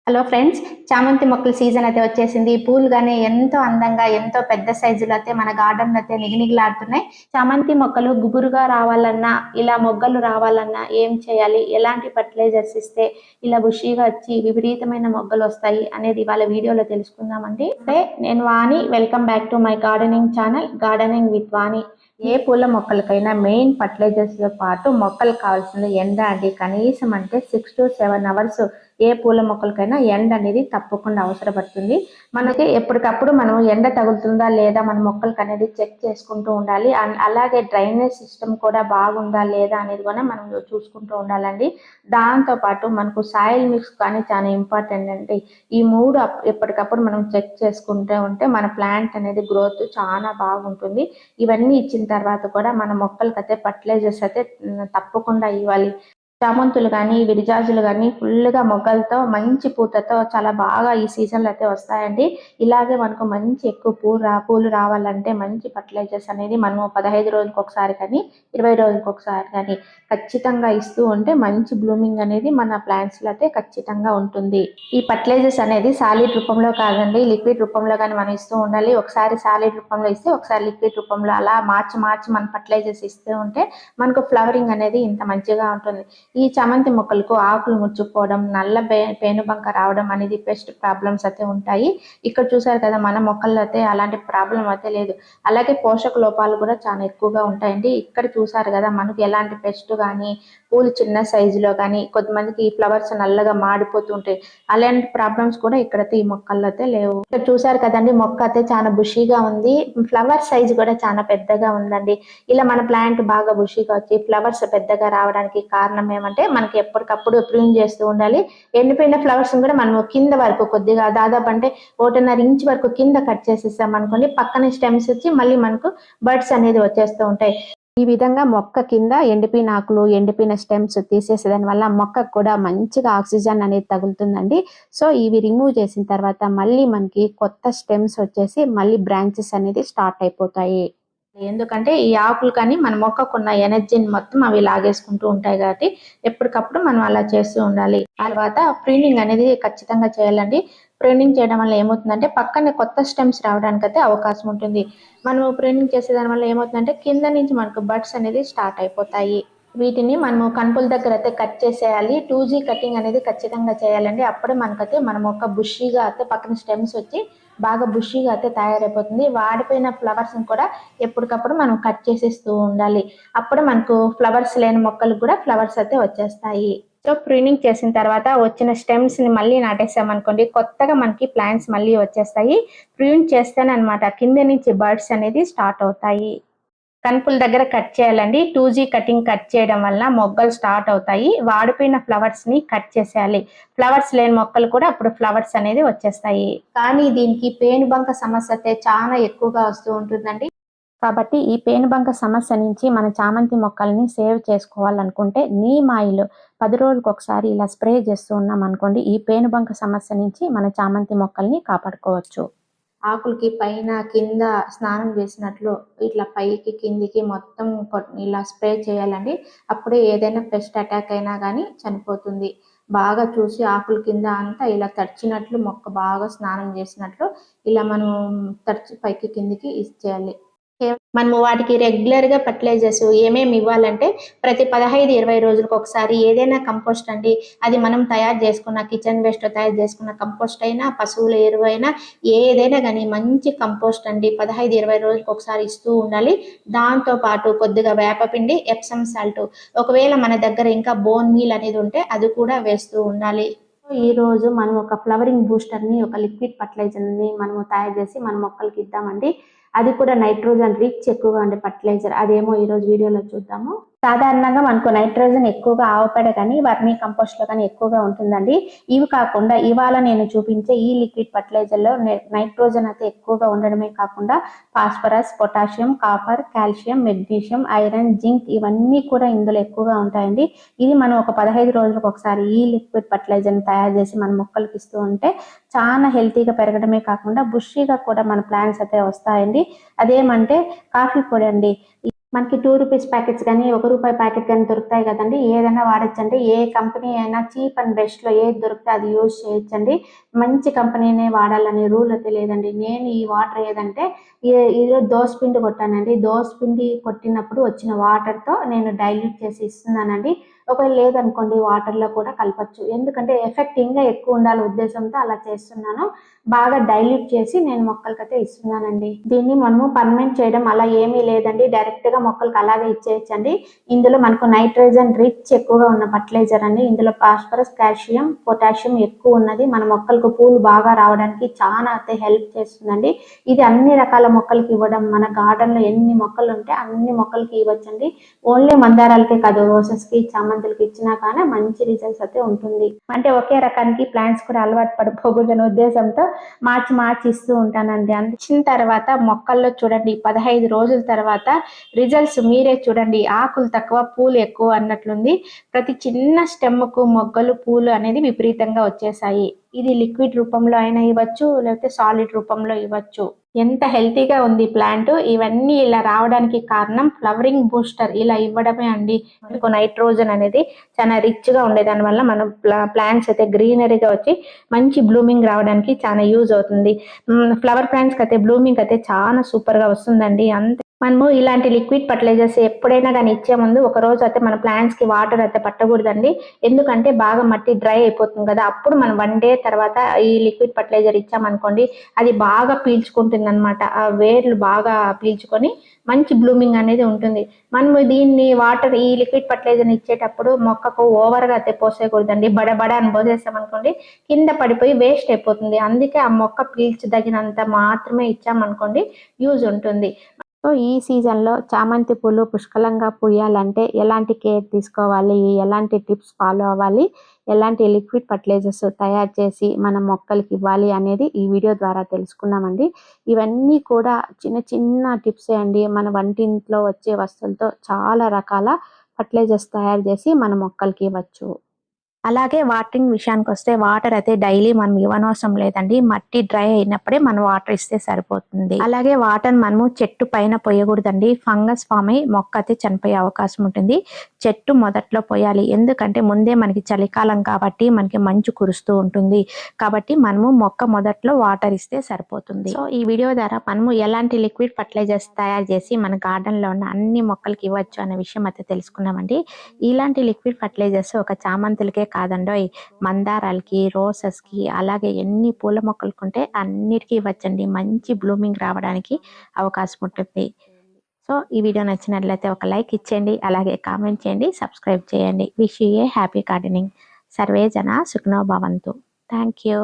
Hello friends, చామంతి మొక్కల season అయితే వచ్చేసింది. పూలు గానీ ఎంతో అందంగా, ఎంతో పెద్ద సైజులో అయితే మన గార్డెన్‌లో అయితే నిగనిగలాడుతున్నాయి. చామంతి మొక్కలు గుబురుగా రావాలన్నా, ఇలా మొగ్గలు రావాలన్నా ఏం చేయాలి? ఎలాంటి ఫెర్టిలైజర్స్ ఇస్తే ఇలా బుషీగా వచ్చి విపరీతమైన మొగ్గలొస్తాయి అనేది ఇవాళ వీడియోలో తెలుసుకుందామండి. నేను Vani. Welcome back to my gardening channel gardening with Vani. ఏ పూల మొక్కలకైనా మెయిన్ ఫర్టిలైజర్స్‌తో పాటు మొక్కలకు కావాల్సింది ఎండ అండి. కనీసం అంటే 6-7 అవర్స్ ఏ పూల మొక్కలకైనా ఎండ అనేది తప్పకుండా అవసరపడుతుంది. మనకి ఎప్పటికప్పుడు మనం ఎండ తగులుతుందా లేదా మన మొక్కలకి అనేది చెక్ చేసుకుంటూ ఉండాలి. అలాగే డ్రైనేజ్ సిస్టమ్ కూడా బాగుందా లేదా అనేది కూడా మనం చూసుకుంటూ ఉండాలండి. దాంతో పాటు మనకు సాయిల్ మిక్స్ కానీ చాలా ఇంపార్టెంట్ అండి. ఈ 3 ఎప్పటికప్పుడు మనం చెక్ చేసుకుంటూ ఉంటే మన ప్లాంట్ అనేది గ్రోత్ చాలా బాగుంటుంది. ఇవన్నీ ఇచ్చిన తర్వాత కూడా మన మొక్కలకైతే ఫర్టిలైజర్స్ అయితే తప్పకుండా ఇవ్వాలి. చామంతులు కానీ విరిజాజులు కానీ ఫుల్గా మొగ్గలతో మంచి పూతతో చాలా బాగా ఈ సీజన్లో అయితే వస్తాయండి. ఇలాగే మనకు మంచి ఎక్కువ పూలు రావాలంటే మంచి ఫర్టిలైజర్స్ అనేది మనము 15 రోజులకు ఒకసారి కానీ 20 రోజులకు ఒకసారి కానీ ఖచ్చితంగా ఇస్తూ ఉంటే మంచి బ్లూమింగ్ అనేది మన ప్లాంట్స్లో అయితే ఖచ్చితంగా ఉంటుంది. ఈ ఫర్టిలైజర్స్ అనేది సాలిడ్ రూపంలో కాదండి, లిక్విడ్ రూపంలో కానీ మనం ఇస్తూ ఉండాలి. ఒకసారి సాలిడ్ రూపంలో ఇస్తే ఒకసారి లిక్విడ్ రూపంలో అలా మార్చి మన ఫర్టిలైజర్స్ ఇస్తూ ఉంటే మనకు ఫ్లవరింగ్ అనేది ఇంత మంచిగా ఉంటుంది. ఈ చామంతి మొక్కలకు ఆకులు ముచ్చుకుపోవడం, నల్ల పేనుబంక రావడం అనేది పెస్ట్ ప్రాబ్లమ్స్ అయితే ఉంటాయి. ఇక్కడ చూసారు కదా, మన మొక్కల్లో అయితే అలాంటి ప్రాబ్లం అయితే లేదు. అలాగే పోషక లోపాలు కూడా చాలా ఎక్కువగా ఉంటాయండి. ఇక్కడ చూసారు కదా, మనకు ఎలాంటి పెస్ట్ కానీ పూలు చిన్న సైజులో కానీ కొంతమందికి ఫ్లవర్స్ నల్లగా మాడిపోతూ ఉంటాయి. అలాంటి ప్రాబ్లమ్స్ కూడా ఇక్కడైతే ఈ మొక్కల్లో అయితే లేవు. ఇక్కడ చూసారు కదండి, మొక్క అయితే చాలా బుషీగా ఉంది. ఫ్లవర్ సైజ్ కూడా చాలా పెద్దగా ఉందండి. ఇలా మన ప్లాంట్ బాగా బుషీగా వచ్చి ఫ్లవర్స్ పెద్దగా రావడానికి కారణం ఏమంటే మనకి ఎప్పటికప్పుడు ప్రూన్ చేస్తూ ఉండాలి. ఎండిపోయిన ఫ్లవర్స్ కూడా మనం కింద వరకు కొద్దిగా దాదాపు అంటే 1.5 ఇంచ్ వరకు కింద కట్ చేసేసాం అనుకోండి, పక్కన స్టెమ్స్ వచ్చి మళ్ళీ మనకు బర్డ్స్ అనేది వచ్చేస్తూ ఉంటాయి. ఈ విధంగా మొక్క కింద ఎండిపోయిన ఆకులు, ఎండిపోయిన స్టెమ్స్ తీసేసేదాని వల్ల మొక్కకు కూడా మంచిగా ఆక్సిజన్ అనేది తగులుతుందండి. సో ఇవి రిమూవ్ చేసిన తర్వాత మళ్ళీ మనకి కొత్త స్టెమ్స్ వచ్చేసి మళ్ళీ బ్రాంచెస్ అనేది స్టార్ట్ అయిపోతాయి. ఎందుకంటే ఈ ఆకులు కానీ మన మొక్కకున్న ఎనర్జీని మొత్తం అవి లాగేసుకుంటూ ఉంటాయి కాబట్టి ఎప్పటికప్పుడు మనం అలా చేస్తూ ఉండాలి. తర్వాత ప్రూనింగ్ అనేది ఖచ్చితంగా చేయాలండి. ప్రూనింగ్ చేయడం వల్ల ఏమవుతుందంటే పక్కనే కొత్త స్టెమ్స్ రావడానికి అయితే అవకాశం ఉంటుంది. మనం ప్రూనింగ్ చేసేదాని వల్ల ఏమవుతుందంటే కింద నుంచి మనకు బడ్స్ అనేది స్టార్ట్ అయిపోతాయి. వీటిని మనము కనుపుల దగ్గర అయితే కట్ చేసేయాలి. 2G కటింగ్ అనేది ఖచ్చితంగా చేయాలండి. అప్పుడే మనకైతే మన మొక్క బుషీగా అయితే పక్కన స్టెమ్స్ వచ్చి బాగా బుషీగా అయితే తయారైపోతుంది. వాడిపోయిన ఫ్లవర్స్ని కూడా ఎప్పటికప్పుడు మనం కట్ చేసేస్తూ ఉండాలి. అప్పుడు మనకు ఫ్లవర్స్ లేని మొక్కలు కూడా ఫ్లవర్స్ అయితే వచ్చేస్తాయి. సో ప్రూనింగ్ చేసిన తర్వాత వచ్చిన స్టెమ్స్ని మళ్ళీ నాటేసామనుకోండి, కొత్తగా మనకి ప్లాంట్స్ మళ్ళీ వచ్చేస్తాయి. ప్రూన్ చేస్తేనే అనమాట కింద నుంచి బర్డ్స్ అనేది స్టార్ట్ అవుతాయి. కనుపుల దగ్గర కట్ చేయాలండి. 2G కటింగ్ కట్ చేయడం వల్ల మొగ్గలు స్టార్ట్ అవుతాయి. వాడిపోయిన ఫ్లవర్స్ ని కట్ చేసేయాలి. ఫ్లవర్స్ లేని మొక్కలు కూడా అప్పుడు ఫ్లవర్స్ అనేది వచ్చేస్తాయి. కానీ దీనికి పేనుబంక సమస్య అయితే చాలా ఎక్కువగా వస్తూ ఉంటుందండి. కాబట్టి ఈ పేనుబంక సమస్య నుంచి మన చామంతి మొక్కల్ని సేవ్ చేసుకోవాలనుకుంటే నీమ్ ఆయిల్ 10 రోజులకు ఒకసారి ఇలా స్ప్రే చేస్తూ ఉన్నాం అనుకోండి, ఈ పేనుబంక సమస్య నుంచి మన చామంతి మొక్కల్ని కాపాడుకోవచ్చు. ఆకులకి పైన కింద స్నానం చేసినట్లు ఇట్లా పైకి కిందికి మొత్తం ఇలా స్ప్రే చేయాలండి. అప్పుడే ఏదైనా పెస్ట్ అటాక్ అయినా కానీ చనిపోతుంది. బాగా చూసి ఆకుల కింద అంతా ఇలా తడిచినట్లు మొక్క బాగా స్నానం చేసినట్లు ఇలా మనం తడిచి పైకి కిందికి ఇచ్చేయాలి. మనము వాటికి రెగ్యులర్‌గా ఫెర్టిలైజర్స్ ఏమేమి ఇవ్వాలంటే ప్రతి 15-20 రోజులకు ఒకసారి ఏదైనా కంపోస్ట్ అండి. అది మనం తయారు చేసుకున్న కిచెన్ వేస్ట్‌తో తయారు చేసుకున్న కంపోస్ట్ అయినా, పశువుల ఎరువైనా ఏదైనా గానీ మంచి కంపోస్ట్ అండి 15-20 రోజులకు ఒకసారి ఇస్తూ ఉండాలి. దాంతో పాటు కొద్దిగా వేపపిండి, ఎప్సమ్ సాల్ట్, ఒకవేళ మన దగ్గర ఇంకా బోన్ మీల్ అనేది ఉంటే అది కూడా వేస్తూ ఉండాలి. ఈరోజు మనం ఒక ఫ్లవరింగ్ బూస్టర్‌ని, ఒక లిక్విడ్ ఫెర్టిలైజర్‌ని మనము తయారు చేసి మన మొక్కలకి ఇద్దామండి. అది కూడా నైట్రోజన్ రిచ్ ఎక్కువగా ఉండే ఫెర్టిలైజర్. అదేమో ఈరోజు వీడియోలో చూద్దాము. సాధారణంగా మనకు నైట్రోజన్ ఎక్కువగా ఆవుపేడ కానీ వర్మీ కంపోస్ట్లో కానీ ఎక్కువగా ఉంటుందండి. ఇవి కాకుండా ఇవాళ నేను చూపించే ఈ లిక్విడ్ ఫెర్టిలైజర్లో నైట్రోజన్ అయితే ఎక్కువగా ఉండడమే కాకుండా phosphorus, potassium, copper, calcium, magnesium, iron, zinc ఇవన్నీ కూడా ఇందులో ఎక్కువగా ఉంటాయండి. ఇది మనం ఒక 15 రోజులకు ఒకసారి ఈ లిక్విడ్ ఫెర్టిలైజర్ని తయారు చేసి మన మొక్కలకి ఇస్తూ ఉంటే చాలా హెల్తీగా పెరగడమే కాకుండా బుషీగా కూడా మన ప్లాంట్స్ అయితే వస్తాయండి. అదేమంటే కాఫీ పొడి అండి. మనకి 2 రూపీస్ ప్యాకెట్స్ కానీ, ₹1 ప్యాకెట్ కానీ దొరుకుతాయి కదండీ! ఏదైనా వాడొచ్చండి. ఏ కంపెనీ అయినా చీప్ అండ్ బెస్ట్‌లో ఏది దొరికితే అది యూజ్ చేయొచ్చండి. మంచి కంపెనీనే వాడాలనే రూల్ అయితే లేదండి. నేను ఈ వాటర్ ఏదంటే ఈరోజు దోసపిండి కొట్టానండి. దోసపిండి కొట్టినప్పుడు వచ్చిన వాటర్‌తో నేను డైల్యూట్ చేసి ఇస్తున్నానండి. ఒకవేళ లేదనుకోండి వాటర్‌లో కూడా కలపొచ్చు. ఎందుకంటే ఎఫెక్ట్ ఇంకా ఎక్కువ ఉండాలి ఉద్దేశంతో అలా చేస్తున్నాను. బాగా డైల్యూట్ చేసి నేను మొక్కలకైతే ఇస్తున్నానండి. దీన్ని మనము పర్మనెంట్ చేయడం అలా ఏమీ లేదండి. డైరెక్ట్‌గా మొక్కలకి అలాగే ఇచ్చేయచ్చండి. ఇందులో మనకు నైట్రోజన్ రిచ్ ఎక్కువగా ఉన్న ఫర్టిలైజర్ అండి. ఇందులో ఫాస్ఫరస్, కాల్షియం, పొటాషియం ఎక్కువ ఉన్నది. మన మొక్కలకు పూలు బాగా రావడానికి చాలా అయితే హెల్ప్ చేస్తుందండి. ఇది అన్ని రకాల మొక్కలకి ఇవ్వడం, మన గార్డెన్‌లో ఎన్ని మొక్కలు ఉంటే అన్ని మొక్కలకి ఇవ్వచ్చండి. ఓన్లీ మందారాలకే కాదు, రోజెస్‌కి, చామంతులకి ఇచ్చినా కానీ మంచి రిజల్ట్స్ అయితే ఉంటుంది. అంటే ఒకే రకానికి ప్లాంట్స్ కూడా అలవాటు పడిపోకూడదనే ఉద్దేశంతో మార్చి మార్చి ఇస్తూ ఉంటానండి. ఇచ్చిన తర్వాత మొక్కల్లో చూడండి 15 రోజుల తర్వాత రిజల్ట్స్ మీరే చూడండి. ఆకులు తక్కువ పూలు ఎక్కువ అన్నట్లుంది. ప్రతి చిన్న స్టెమ్‌కు మొగ్గలు, పూలు అనేది విపరీతంగా వచ్చేసాయి. ఇది లిక్విడ్ రూపంలో అయినా ఇవ్వచ్చు, లేకపోతే సాలిడ్ రూపంలో ఇవ్వచ్చు. ఎంత హెల్తీగా ఉంది ప్లాంట్. ఇవన్నీ ఇలా రావడానికి కారణం ఫ్లవరింగ్ బూస్టర్ ఇలా ఇవ్వడమే అండి. మనకు నైట్రోజన్ అనేది చాలా రిచ్‌గా ఉండే దానివల్ల మనం ప్లాంట్స్ అయితే గ్రీనరీగా వచ్చి మంచి బ్లూమింగ్ రావడానికి చాలా యూజ్ అవుతుంది. ఫ్లవర్ ప్లాంట్స్‌కి అయితే బ్లూమింగ్ అయితే చాలా సూపర్‌గా వస్తుందండి. మనము ఇలాంటి లిక్విడ్ ఫర్టిలైజర్స్ ఎప్పుడైనా కానీ ఇచ్చే ముందు ఒక రోజు అయితే మన ప్లాంట్స్ కి వాటర్ అయితే పట్టకూడదండి. ఎందుకంటే బాగా మట్టి డ్రై అయిపోతుంది కదా, అప్పుడు మనం 1 డే తర్వాత ఈ లిక్విడ్ ఫర్టిలైజర్ ఇచ్చామనుకోండి అది బాగా పీల్చుకుంటుంది అనమాట. ఆ వేర్లు బాగా పీల్చుకొని మంచి బ్లూమింగ్ అనేది ఉంటుంది. మనము దీన్ని వాటర్ ఈ లిక్విడ్ ఫర్టిలైజర్ ఇచ్చేటప్పుడు మొక్కకు ఓవర్ గా అయితే పోసేయకూడదండి. బడబడ అని పోసేసామనుకోండి కింద పడిపోయి వేస్ట్ అయిపోతుంది. అందుకే ఆ మొక్క పీల్చదగినంత మాత్రమే ఇచ్చామనుకోండి యూజ్ ఉంటుంది. సో ఈ సీజన్‌లో చామంతి పూలు పుష్కలంగా పూయాలంటే ఎలాంటి కేర్ తీసుకోవాలి? ఎలాంటి టిప్స్ ఫాలో అవ్వాలి? ఎలాంటి లిక్విడ్ ఫర్టిలైజర్స్ తయారు చేసి మన మొక్కలకి ఇవ్వాలి అనేది ఈ వీడియో ద్వారా తెలుసుకున్నామండి. ఇవన్నీ కూడా చిన్న చిన్న టిప్సే అండి. మన వంటింట్లో వచ్చే వస్తువులతో చాలా రకాల ఫర్టిలైజర్స్ తయారు చేసి మన మొక్కలకి ఇవ్వచ్చు. అలాగే వాటరింగ్ విషయానికొస్తే వాటర్ అయితే డైలీ మనం ఇవ్వనవసరం లేదండి. మట్టి డ్రై అయినప్పుడే మనం వాటర్ ఇస్తే సరిపోతుంది. అలాగే వాటర్ మనము చెట్టు పైన పోయకూడదండి. ఫంగస్ ఫామ్ అయి మొక్క అయితే చనిపోయే అవకాశం ఉంటుంది. చెట్టు మొదట్లో పోయాలి. ఎందుకంటే ముందే మనకి చలికాలం కాబట్టి మనకి మంచు కురుస్తూ ఉంటుంది. కాబట్టి మనము మొక్క మొదట్లో వాటర్ ఇస్తే సరిపోతుంది. సో ఈ వీడియో ద్వారా మనము ఎలాంటి లిక్విడ్ ఫర్టిలైజర్స్ తయారు చేసి మన గార్డెన్ లో ఉన్న అన్ని మొక్కలకి ఇవ్వచ్చు అనే విషయం అయితే తెలుసుకున్నామండి. ఇలాంటి లిక్విడ్ ఫర్టిలైజర్స్ ఒక చామంతులకే కాదండోయ్, మందారాలకి, రోసెస్‌కి అలాగే ఎన్ని పూల మొక్కలకుంటే అన్నిటికీ ఇవ్వచ్చండి. మంచి బ్లూమింగ్ రావడానికి అవకాశం ఉంటుంది. సో ఈ వీడియో నచ్చినట్లయితే ఒక లైక్ ఇచ్చేయండి. అలాగే కామెంట్ చేయండి. సబ్స్క్రైబ్ చేయండి. Wish you A happy gardening. Survey జన సుఖినో భవంతు. Thank you.